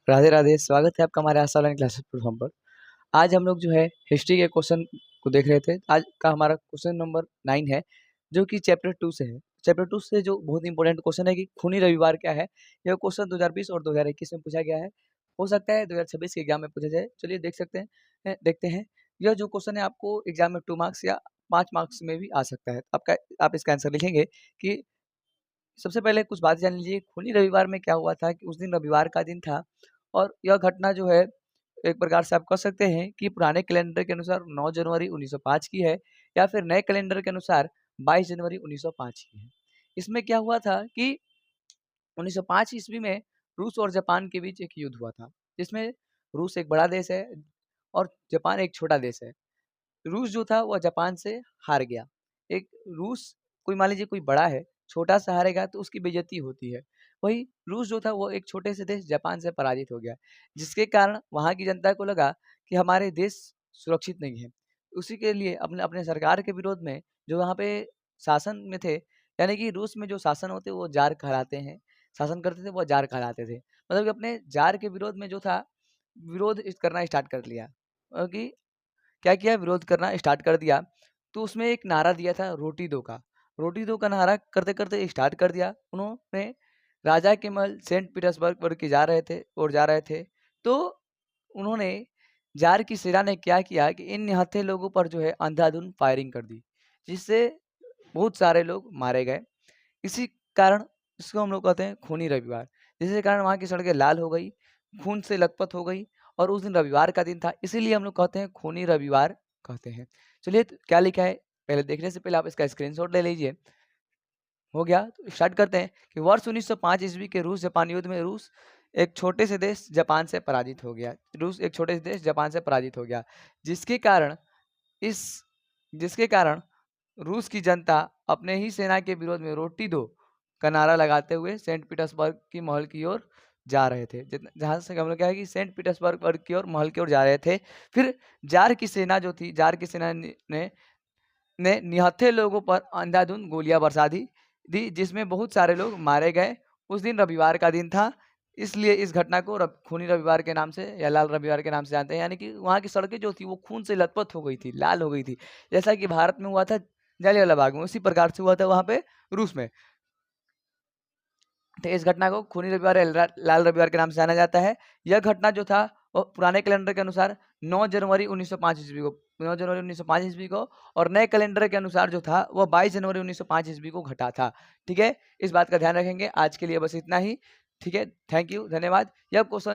राधे राधे। स्वागत है आपका हमारे आशा ऑनलाइन क्लासेस प्लेटफॉर्म पर। आज हम लोग जो है हिस्ट्री के क्वेश्चन को देख रहे थे। आज का हमारा क्वेश्चन नंबर 9 है, जो कि चैप्टर 2 से है। चैप्टर 2 से जो बहुत इंपॉर्टेंट क्वेश्चन है कि खूनी रविवार क्या है। यह क्वेश्चन 2020 और 2021 में पूछा गया है। हो सकता है 2026 के एग्जाम में पूछा जाए। चलिए देख सकते हैं, देखते हैं। यह जो क्वेश्चन है आपको एग्जाम में 2 मार्क्स या 5 मार्क्स में भी आ सकता है। आप इसका आंसर लिखेंगे कि सबसे पहले कुछ बात जान लीजिए। खूनी रविवार में क्या हुआ था कि उस दिन रविवार का दिन था और यह घटना जो है एक प्रकार से आप कह सकते हैं कि पुराने कैलेंडर के अनुसार 9 जनवरी 1905 की है या फिर नए कैलेंडर के अनुसार 22 जनवरी 1905 की है। इसमें क्या हुआ था कि 1905 ईस्वी में रूस और जापान के बीच एक युद्ध हुआ था, जिसमें रूस एक बड़ा देश है और जापान एक छोटा देश है। रूस जो था वह जापान से हार गया। एक रूस कोई मान लीजिए कोई बड़ा है, छोटा-सा हारेगा तो उसकी बेइज्जती होती है। वही रूस जो था वो एक छोटे से देश जापान से पराजित हो गया, जिसके कारण वहाँ की जनता को लगा कि हमारे देश सुरक्षित नहीं है। उसी के लिए अपने अपने सरकार के विरोध में जो वहाँ पे शासन में थे, यानी कि रूस में जो शासन होते वो ज़ार कहलाते हैं, शासन करते थे वो ज़ार कहलाते थे। मतलब कि अपने ज़ार के विरोध में जो था, विरोध करना स्टार्ट कर लिया। कि क्या किया, विरोध करना स्टार्ट कर दिया। तो उसमें एक नारा दिया था रोटी दो का। रोटी दो का नारा करते-करते स्टार्ट कर दिया। उन्होंने राजा के महल सेंट पीटर्सबर्ग पर के जा रहे थे। तो उन्होंने ज़ार की सेना ने क्या किया कि इन निहत्थे लोगों पर जो है अंधाधुंध फायरिंग कर दी, जिससे बहुत सारे लोग मारे गए। इसी कारण इसको हम लोग कहते हैं खूनी रविवार, जिसके कारण वहाँ की सड़कें लाल हो गई, खून से लथपथ हो गई और उस दिन रविवार का दिन था, इसीलिए हम लोग कहते हैं खूनी रविवार कहते हैं। चलिए क्या लिखा है, पहले देखने से पहले आप इसका स्क्रीनशॉट ले लीजिए। हो गया तो स्टार्ट करते हैं कि वर्ष 1905 ईस्वी के रूस जापान युद्ध में रूस एक छोटे से देश जापान से पराजित हो गया। रूस एक छोटे से देश जापान से पराजित हो गया, जिसके कारण इस जिसके कारण रूस की जनता अपने ही सेना के विरोध में रोटी दो का नारा लगाते हुए सेंट पीटर्सबर्ग की महल की ओर जा रहे थे। जहाँ से हम लोग क्या है कि सेंट पीटर्सबर्ग की ओर महल की ओर जा रहे थे। फिर जार की सेना जो थी, जार की सेना ने निहत्थे लोगों पर अंधाधुंध गोलियां बरसा दी, जिसमें बहुत सारे लोग मारे गए। उस दिन रविवार का दिन था, इसलिए इस घटना को खूनी रविवार के नाम से या लाल रविवार के नाम से जानते हैं। यानी कि वहाँ की सड़कें जो थी वो खून से लथपथ हो गई थी, लाल हो गई थी, जैसा कि भारत में हुआ था जालियांवाला बाग में, उसी प्रकार से हुआ था वहाँ पे रूस में। तो इस घटना को खूनी रविवार या लाल रविवार के नाम से जाना जाता है। यह घटना जो था वो पुराने कैलेंडर के अनुसार 9 जनवरी 1905 ईस्वी को 9 जनवरी 1905 ईस्वी को और नए कैलेंडर के अनुसार जो था वो 22 जनवरी 1905 ईस्वी को घटा था। ठीक है, इस बात का ध्यान रखेंगे। आज के लिए बस इतना ही। ठीक है, थैंक यू, धन्यवाद। यह क्वेश्चन